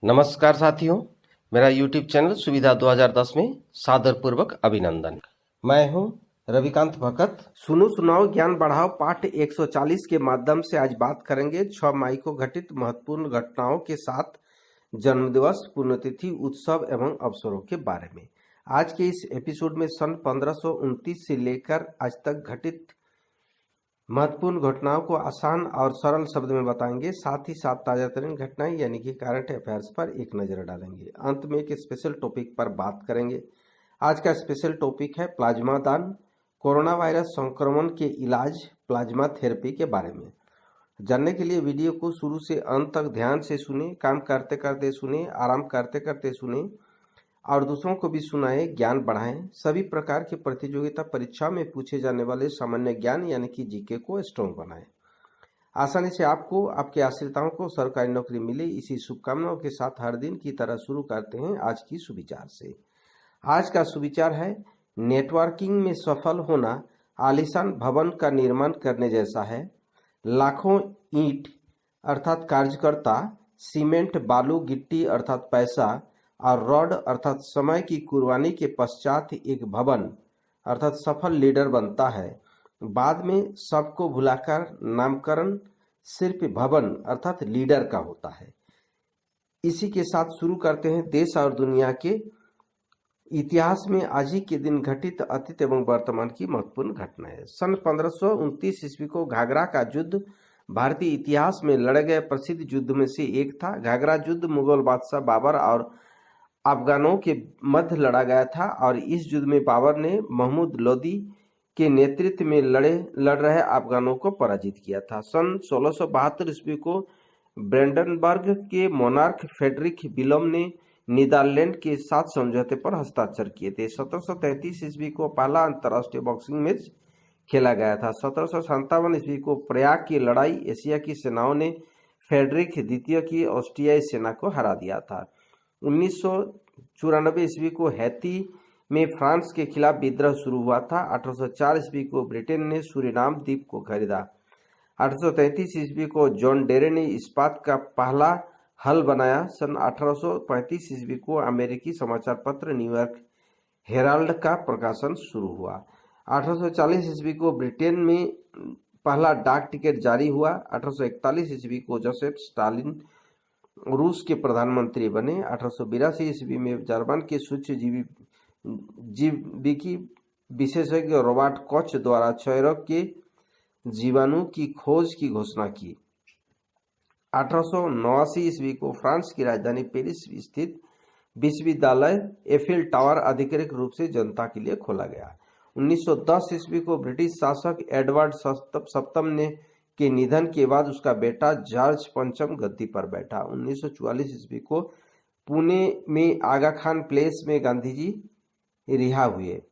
नमस्कार साथियों, मेरा YouTube चैनल सुविधा 2010 में सादरपूर्वक अभिनंदन। मैं हूं रविकांत भगत। सुनो सुनाओ ज्ञान बढ़ाओ पाठ 140 के माध्यम से आज बात करेंगे 6 मई को घटित महत्वपूर्ण घटनाओं के साथ जन्मदिवस, पुण्यतिथि, उत्सव एवं अवसरों के बारे में। आज के इस एपिसोड में सन 1529 से लेकर आज तक घटित महत्वपूर्ण घटनाओं को आसान और सरल शब्द में बताएंगे, साथ ही साथ ताजा तरीन घटनाएं यानी कि करंट अफेयर्स पर एक नजर डालेंगे। अंत में एक स्पेशल टॉपिक पर बात करेंगे। आज का स्पेशल टॉपिक है प्लाज्मा दान, कोरोना वायरस संक्रमण के इलाज, प्लाज्मा थेरेपी के बारे में। जानने के लिए वीडियो को शुरू से अंत तक ध्यान से सुने, काम करते करते सुने, आराम करते करते सुने और दूसरों को भी सुनाएं, ज्ञान बढ़ाएं। सभी प्रकार की प्रतियोगिता परीक्षा में पूछे जाने वाले सामान्य ज्ञान यानी कि जीके को स्ट्रॉन्ग बनाएं। आसानी से आपको, आपके आश्रिताओं को सरकारी नौकरी मिले, इसी शुभकामनाओं के साथ हर दिन की तरह शुरू करते हैं आज की सुविचार से। आज का सुविचार है, नेटवर्किंग में सफल होना आलीशान भवन का निर्माण करने जैसा है। लाखों ईंट अर्थात कार्यकर्ता, सीमेंट, बालू, गिट्टी अर्थात पैसा और रॉड अर्थात समय की कुर्बानी के पश्चात एक भवन अर्थात सफल लीडर बनता है। बाद में सबको भुलाकर नामकरण सिर्फ भवन अर्थात लीडर का होता है। इसी के साथ शुरू करते हैं देश और दुनिया के इतिहास में आज ही के दिन घटित अतीत एवं वर्तमान की महत्वपूर्ण घटनाएं। सन 1529 ईस्वी को घाघरा का युद्ध भारतीय इतिहास में लड़े गए प्रसिद्ध युद्ध में से एक था। घाघरा युद्ध मुगल बादशाह बाबर और अफगानों के मध्य लड़ा गया था और इस युद्ध में बाबर ने महमूद लोदी के नेतृत्व में लड़ रहे अफगानों को पराजित किया था। सन 1672 ईस्वी को ब्रेंडनबर्ग के मोनार्क फ्रेडरिक विलम ने नीदरलैंड के साथ समझौते पर हस्ताक्षर किए थे। 1733 ईस्वी को पहला अंतर्राष्ट्रीय बॉक्सिंग मैच खेला गया था। 1757 ईस्वी को प्रयाग की लड़ाई एशिया की सेनाओं ने फ्रेडरिक द्वितीय की ऑस्ट्रियाई सेना को हरा दिया था। 1994 ईस्वी को हैती में फ्रांस के खिलाफ विद्रोह शुरू हुआ था। 1804 ईस्वी को ब्रिटेन ने सूरीनाम द्वीप को खरीदा। 1833 ईस्वी को जॉन डेरे ने इस्पात का पहला हल बनाया। सन 1835 ईस्वी को अमेरिकी समाचार पत्र न्यूयॉर्क हेराल्ड का प्रकाशन शुरू हुआ। 1840 ईस्वी को ब्रिटेन में पहला डाक टिकट जारी हुआ। 1841 ईस्वी को जोसेफ स्टालिन रूस के प्रधानमंत्री बने। 1882 ईस्वी में जर्मन के सूक्ष्म जीविकी विशेषज्ञ रॉबर्ट कॉच द्वारा क्षयरोग के जीवाणु की खोज की घोषणा की। 1889 ईस्वी को फ्रांस की राजधानी पेरिस स्थित विश्वविद्यालय एफिल टावर आधिकारिक रूप से जनता के लिए खोला गया। 1910 ईस्वी को ब्रिटिश शासक एडवर्ड सप्तम के निधन के बाद उसका बेटा जॉर्ज पंचम गद्दी पर बैठा। 1944 ईस्वी को पुणे में आगा खान प्लेस में गांधी जी रिहा हुए।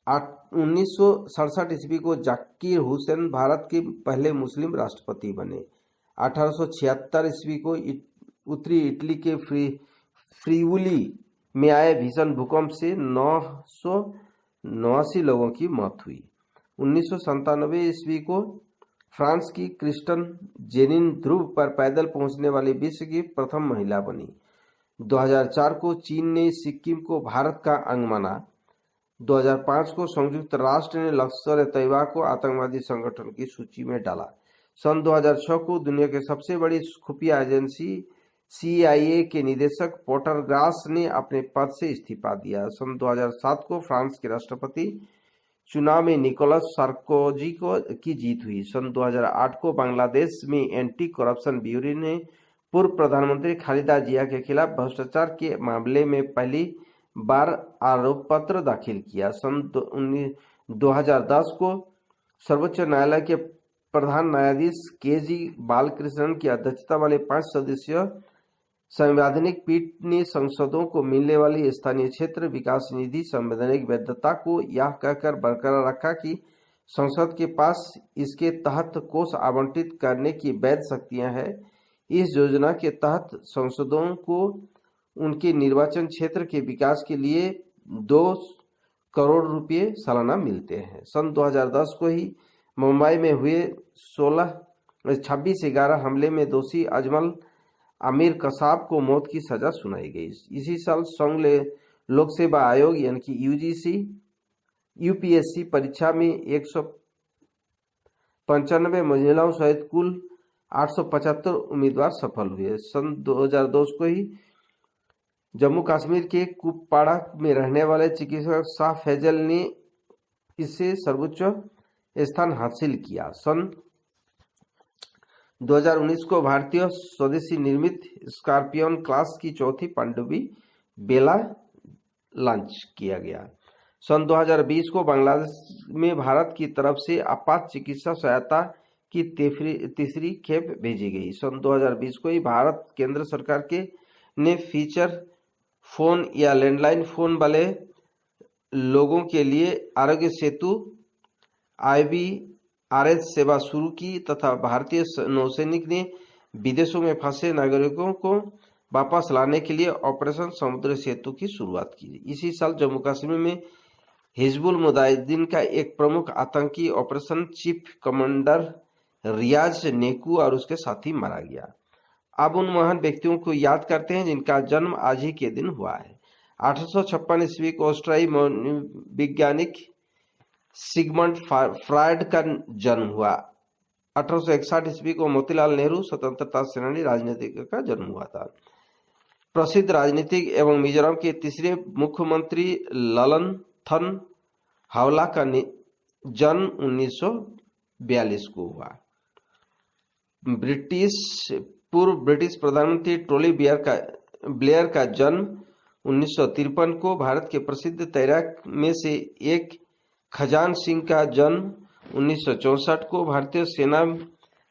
1967 ईस्वी को जाकिर हुसैन भारत के पहले मुस्लिम राष्ट्रपति बने। 1876 ईस्वी को उत्तरी इटली के फ्रिउली में आए भीषण भूकंप से 989 लोगों की मौत हुई। 1997 ईस्वी को फ्रांस की क्रिस्टन जेनिन ध्रुव पर पैदल पहुंचने वाली विश्व की प्रथम महिला बनी। 2004 को चीन ने सिक्किम को भारत का अंग माना। 2005 को संयुक्त राष्ट्र ने लश्कर-ए-तैयबा को आतंकवादी संगठन की सूची में डाला। सन 2006 को दुनिया की सबसे बड़ी खुफिया एजेंसी CIA के निदेशक पोटरग्रास ने अपने पद से इस्तीफा दिया। सन 2007 को फ्रांस के राष्ट्रपति चुनाव में निकोलस सार्कोजी की जीत हुई। सन 2008 को बांग्लादेश में एंटी करप्शन ब्यूरो ने पूर्व प्रधानमंत्री खालिदा जिया के खिलाफ भ्रष्टाचार के मामले में पहली बार आरोप पत्र दाखिल किया। सन 2010 को सर्वोच्च न्यायालय के प्रधान न्यायाधीश KG बालकृष्णन की अध्यक्षता वाले 5 सदस्यीय संवैधानिक पीठ ने सांसदों को मिलने वाली स्थानीय क्षेत्र विकास निधि संवैधानिक वैधता को यह कहकर बरकरार रखा कि संसद के पास इसके तहत कोष आवंटित करने की वैध शक्तियां हैं। इस योजना के तहत सांसदों को उनके निर्वाचन क्षेत्र के विकास के लिए 2 करोड़ रुपए सालाना मिलते हैं। सन 2010 को ही मुंबई में हुए 26/11 हमले में दोषी अजमल आमिर कसाब को मौत की सजा सुनाई गई। इसी साल संघ लोक सेवा आयोग यानी कि यूपीएससी परीक्षा में 195 महिलाओं सहित कुल 875 उम्मीदवार सफल हुए। सन 2002 को ही जम्मू कश्मीर के कुपवाड़ा में रहने वाले चिकित्सक शाह फैजल ने इससे सर्वोच्च स्थान हासिल किया। सन 2019 को भारतीय स्वदेशी निर्मित स्कॉर्पियन क्लास की चौथी पनडुब्बी बेला लॉन्च किया गया। सन 2020 को बांग्लादेश में भारत की तरफ से आपात चिकित्सा सहायता की तीसरी खेप भेजी गई। सन 2020 को ही भारत केंद्र सरकार ने फीचर फोन या लैंडलाइन फोन वाले लोगों के लिए आरोग्य सेतु IVRS सेवा शुरू की तथा भारतीय नौसैनिक ने विदेशों में फंसे नागरिकों को वापस लाने के लिए ऑपरेशन समुद्र सेतु की शुरुआत की। इसी साल जम्मू कश्मीर में हिजबुल मुजाहिदीन का एक प्रमुख आतंकी ऑपरेशन चीफ कमांडर रियाज नेकू और उसके साथी मारा गया। अब उन महान व्यक्तियों को याद करते हैं जिनका जन्म आज ही के दिन हुआ है। 1856 ईस्वी को ऑस्ट्रियाई वैज्ञानिक सिगमंड फ्रायड का जन्म हुआ। 1861 ईस्वी को मोतीलाल नेहरू स्वतंत्रता सेनानी राजनीतिक का जन्म हुआ था। प्रसिद्ध राजनीतिक एवं मिजोरम के तीसरे मुख्यमंत्री ललनथन हावला का जन्म 1942 को हुआ। पूर्व ब्रिटिश प्रधानमंत्री टोनी ब्लेयर का जन्म 1953 को। भारत के प्रसिद्ध तैराक में से एक खजान सिंह का जन्म 1964 को। भारतीय सेना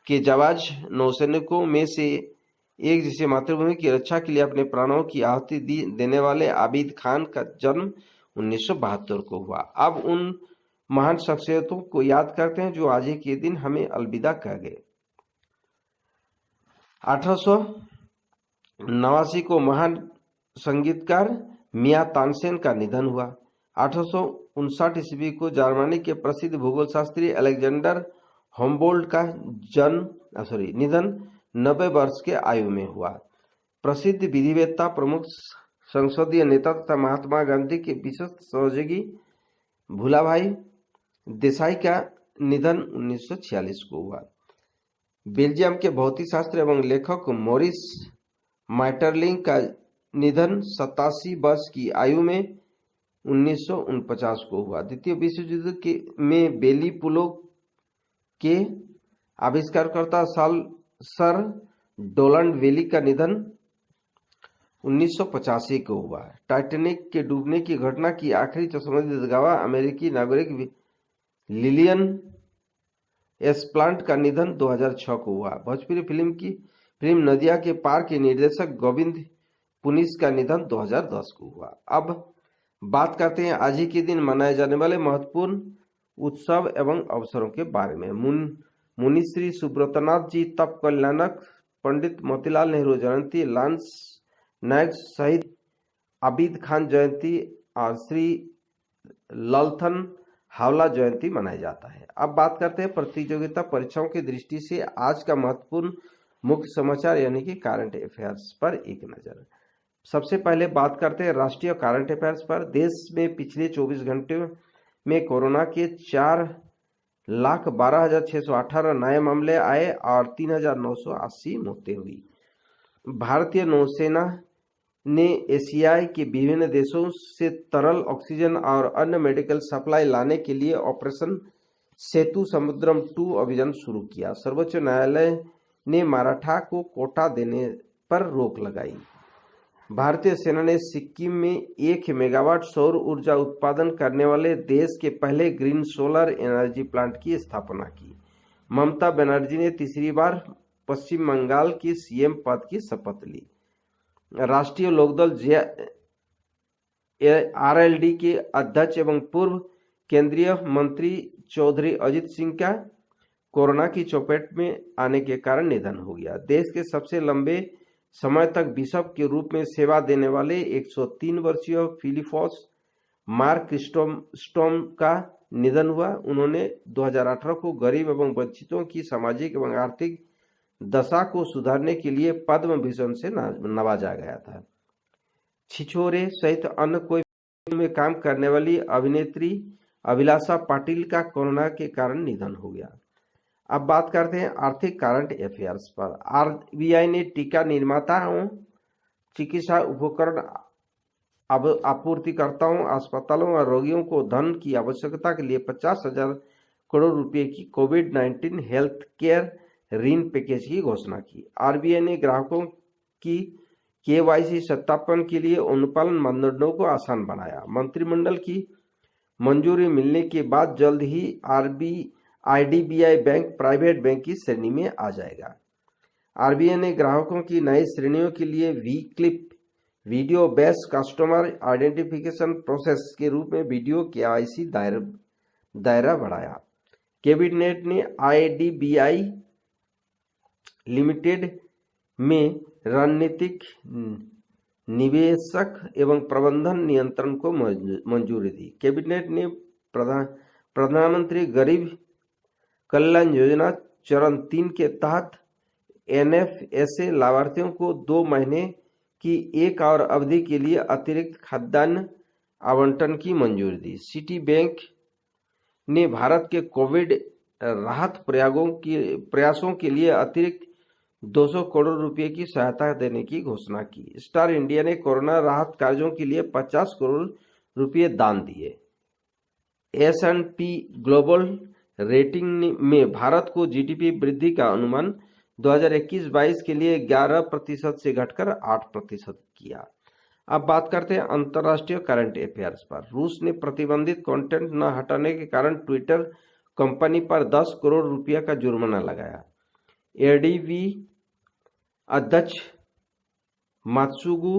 के जाबाज नौसैनिकों में से एक जिसे मातृभूमि की रक्षा के लिए अपने प्राणों की आहुति देने वाले आबिद खान का जन्म 1972 को हुआ। अब उन महान शख्सियतों को याद करते हैं जो आज ही के दिन हमें अलविदा कह गए। 1889 को महान संगीतकार मिया तानसेन का निधन हुआ। 1859 ईस्वी को जर्मनी के प्रसिद्ध भूगोलशास्त्री अलेक्जेंडर हम्बोल्ट का निधन 90 वर्ष के आयु में हुआ। प्रसिद्ध विधिवेत्ता, प्रमुख संसदीय नेता तथा महात्मा गांधी के विश्वस्त सहयोगी भूलाभाई देसाई का निधन 1946 को हुआ। बेल्जियम के भौतिक शास्त्र एवं लेखक मॉरिस माइटरलिंग का निधन 87 वर्ष की आयु में 1949 को हुआ। द्वितीय विश्व युद्ध में बेली पुलों के आविष्कारकर्ता सर डोनाल्ड बेली का निधन 1985 को हुआ। टाइटैनिक के डूबने की घटना की आखिरी चश्मदीद गवाह अमेरिकी नागरिक लिलियन एस्प्लांट का निधन 2006 को हुआ। भोजपुरी फिल्म नदिया के पार के निर्देशक गोविंद पुनिस का निधन 2010 को हुआ। अब बात करते हैं आज ही के दिन मनाए जाने वाले महत्वपूर्ण उत्सव एवं अवसरों के बारे में। मुनि श्री सुब्रतनाथ जी तप कल्याणक, पंडित मोतीलाल नेहरू जयंती, लांस नायक शहीद आबिद खान जयंती और श्री ललथन हावला जयंती मनाया जाता है। अब बात करते हैं प्रतियोगिता परीक्षाओं की दृष्टि से आज का महत्वपूर्ण मुख्य समाचार यानी कि करंट अफेयर्स पर एक नजर। सबसे पहले बात करते हैं राष्ट्रीय करंट अफेयर्स पर। देश में पिछले 24 घंटे में कोरोना के 4,12,618 नए मामले आए और 3,980 मौतें हुई। भारतीय नौसेना ने एशियाई के विभिन्न देशों से तरल ऑक्सीजन और अन्य मेडिकल सप्लाई लाने के लिए ऑपरेशन सेतु समुद्रम 2 अभियान शुरू किया। सर्वोच्च न्यायालय ने मराठा को कोटा देने पर रोक लगाई। भारतीय सेना ने सिक्किम में 1 मेगावाट सौर ऊर्जा उत्पादन करने वाले देश के पहले ग्रीन सोलर एनर्जी प्लांट की स्थापना की। ममता बनर्जी ने तीसरी बार पश्चिम बंगाल की सीएम पद की शपथ ली। राष्ट्रीय लोकदल आरएलडी के अध्यक्ष एवं पूर्व केंद्रीय मंत्री चौधरी अजित सिंह का कोरोना की चपेट में आने के कारण निधन हो गया। देश के सबसे लंबे समय तक बिशप के रूप में सेवा देने वाले 103 वर्षीय फिलिपोस मार क्रिस्टोस्टोम का निधन हुआ। उन्होंने 2018 को गरीब एवं वंचितों की सामाजिक एवं आर्थिक दशा को सुधारने के लिए पद्म भूषण से नवाजा गया था। छिछोरे सहित अन्य कोई फिल्म में काम करने वाली अभिनेत्री अभिलाषा पाटिल का कोरोना के कारण निधन हो गया। अब बात करते हैं आर्थिक करंट अफेयर्स पर। आरबीआई ने टीका निर्माताओं, चिकित्सा उपकरण आपूर्तिकर्ताओं, अस्पतालों और रोगियों को धन की आवश्यकता के लिए 50,000 करोड़ रुपए की कोविड-19 हेल्थ केयर ऋण पैकेज की घोषणा की। आरबीआई ने ग्राहकों की केवाईसी सत्यापन के लिए अनुपालन मानदंडों को आसान बनाया। मंत्रिमंडल की मंजूरी मिलने के बाद जल्द ही आईडीबीआई बैंक प्राइवेट बैंक की श्रेणी में आ जाएगा। आरबीआई ने ग्राहकों की नई श्रेणियों के लिए we-clip video based customer identification process के रूप में वीडियो केवाईसी दायरा बढ़ाया। कैबिनेट ने आईडीबीआई लिमिटेड में रणनीतिक निवेशक एवं प्रबंधन नियंत्रण को मंजूरी दी। कैबिनेट ने प्रधानमंत्री गरीब कल्याण योजना चरण 3 के तहत एनएफएसए लाभार्थियों को 2 महीने की एक और अवधि के लिए अतिरिक्त खाद्यान्न आवंटन की मंजूरी दी। सिटी बैंक ने भारत के कोविड राहत प्रयासों के लिए अतिरिक्त 200 करोड़ रुपए की सहायता देने की घोषणा की। स्टार इंडिया ने कोरोना राहत कार्यों के लिए 50 करोड़ रुपए दान दिए। S&P ग्लोबल रेटिंग में भारत को जीडीपी वृद्धि का अनुमान 2021-22 के लिए 11% से घटकर 8% किया। अब बात करते हैं अंतर्राष्ट्रीय करंट अफेयर्स पर। रूस ने प्रतिबंधित कंटेंट न हटाने के कारण ट्विटर कंपनी पर 10 करोड़ रुपया का जुर्माना लगाया। एडीबी अध्यक्ष मात्सुगु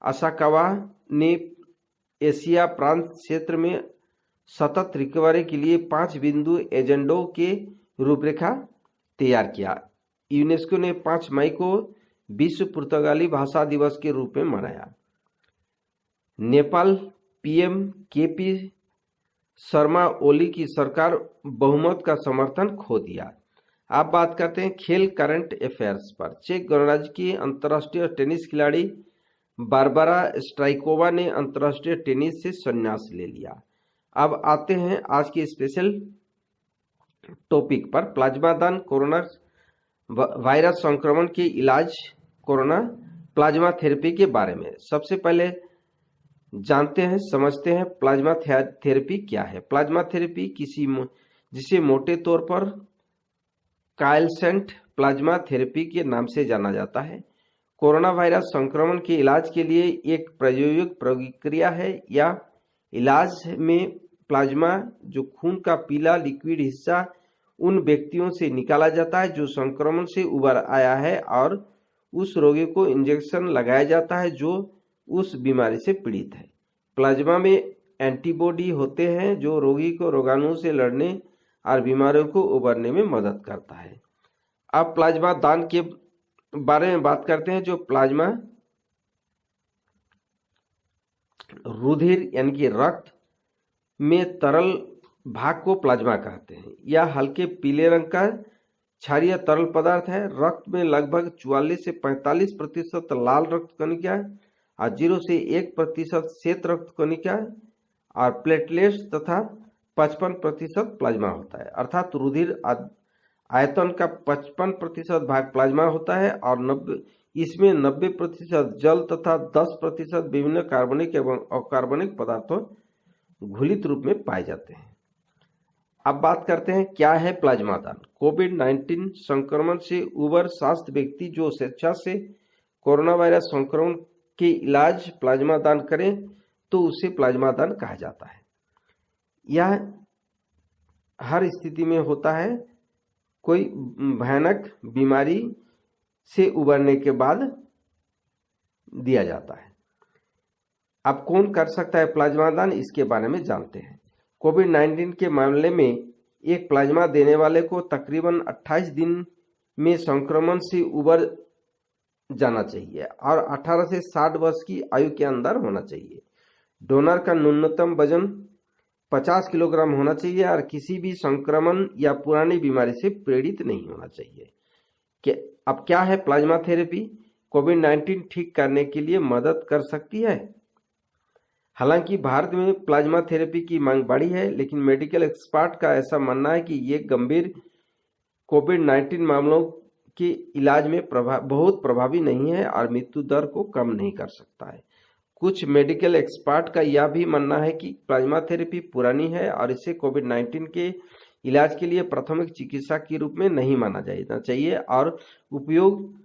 असाकावा ने एशिया प्रांत क्षेत्र में सतत रिकवरी के लिए 5 बिंदु एजेंडों के रूपरेखा तैयार किया। यूनेस्को ने 5 मई को विश्व पुर्तगाली भाषा दिवस के रूप में मनाया। नेपाल पीएम केपी शर्मा ओली की सरकार बहुमत का समर्थन खो दिया। आप बात करते हैं खेल करंट अफेयर्स पर। चेक गणराज्य की अंतर्राष्ट्रीय टेनिस खिलाड़ी बारबरा स्ट्राइकोवा ने अंतर्राष्ट्रीय टेनिस से संन्यास ले लिया। अब आते हैं आज के स्पेशल टॉपिक पर, प्लाज्मा दान, कोरोना वायरस संक्रमण के इलाज, कोरोना प्लाज्मा थेरेपी के बारे में। सबसे पहले जानते हैं, समझते हैं प्लाज्मा थेरेपी क्या है। प्लाज्मा थेरेपी जिसे मोटे तौर पर कायलसेंट प्लाज्मा थेरेपी के नाम से जाना जाता है, कोरोना वायरस संक्रमण के इलाज के लिए एक प्रायोगिक प्रक्रिया है। या इलाज में प्लाज्मा, जो खून का पीला लिक्विड हिस्सा, उन व्यक्तियों से निकाला जाता है जो संक्रमण से उबर आया है और उस रोगी को इंजेक्शन लगाया जाता है जो उस बीमारी से पीड़ित है। प्लाज्मा में एंटीबॉडी होते हैं जो रोगी को रोगाणु से लड़ने और बीमारियों को उबरने में मदद करता है। अब प्लाज्मा दान के बारे में बात करते हैं। जो प्लाज्मा रुधिर यानी कि रक्त में तरल भाग को प्लाज्मा कहते हैं। यह हल्के पीले रंग का क्षारीय तरल पदार्थ है। रक्त में लगभग 44 से 45% लाल रक्त कणिका और 0 से 1% श्वेत रक्त कणिका और प्लेटलेट्स तथा 55% प्लाज्मा होता है। अर्थात रुधिर आयतन का 55% भाग प्लाज्मा होता है और इसमें 90% जल तथा 10% विभिन्न कार्बनिक एवं अकार्बनिक पदार्थों घुलित रूप में पाए जाते हैं। अब बात करते हैं क्या है प्लाज्मा दान। कोविड-19 संक्रमण से उबर स्वस्थ व्यक्ति जो स्वेच्छा से कोरोना वायरस संक्रमण के इलाज प्लाज्मा दान करें तो उसे प्लाज्मा दान कहा जाता है। यह हर स्थिति में होता है, कोई भयानक बीमारी से उबरने के बाद दिया जाता है। अब कौन कर सकता है प्लाज्मा दान, इसके बारे में जानते हैं। कोविड-19 के मामले में एक प्लाज्मा देने वाले को तकरीबन 28 दिन में संक्रमण से उबर जाना चाहिए और 18 से 60 वर्ष की आयु के अंदर होना चाहिए। डोनर का न्यूनतम वजन 50 किलोग्राम होना चाहिए और किसी भी संक्रमण या पुरानी बीमारी से पीड़ित नहीं होना चाहिए। अब क्या है प्लाज्मा थेरेपी? कोविड-19 ठीक करने के लिए मदद कर सकती है। हालांकि भारत में प्लाज्मा थेरेपी की मांग बढ़ी है, लेकिन मेडिकल एक्सपर्ट का ऐसा मानना है कि ये गंभीर कोविड-19 मामलों के इलाज में बहुत प्रभावी नहीं है और मृत्यु दर को कम नहीं कर सकता है। कुछ मेडिकल एक्सपर्ट का यह भी मानना है कि प्लाज्मा थेरेपी पुरानी है और इसे कोविड-19 के इलाज के लिए प्राथमिक चिकित्सा के रूप में नहीं माना जाना चाहिए और उपयोग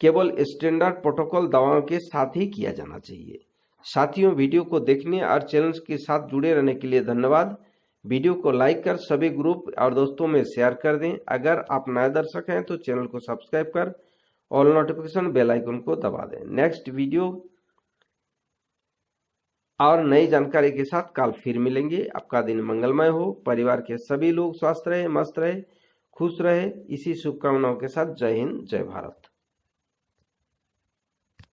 केवल स्टैंडर्ड प्रोटोकॉल दवाओं के साथ ही किया जाना चाहिए। साथियों, वीडियो को देखने और चैनल के साथ जुड़े रहने के लिए धन्यवाद। वीडियो को लाइक कर सभी ग्रुप और दोस्तों में शेयर कर दें। अगर आप नए दर्शक हैं तो चैनल को सब्सक्राइब कर ऑल नोटिफिकेशन बेल आइकन को दबा दें। नेक्स्ट वीडियो और नई जानकारी के साथ कल फिर मिलेंगे। आपका दिन मंगलमय हो, परिवार के सभी लोग स्वस्थ रहे, मस्त रहे, खुश रहे, इसी शुभकामनाओं के साथ जय हिंद, जय भारत।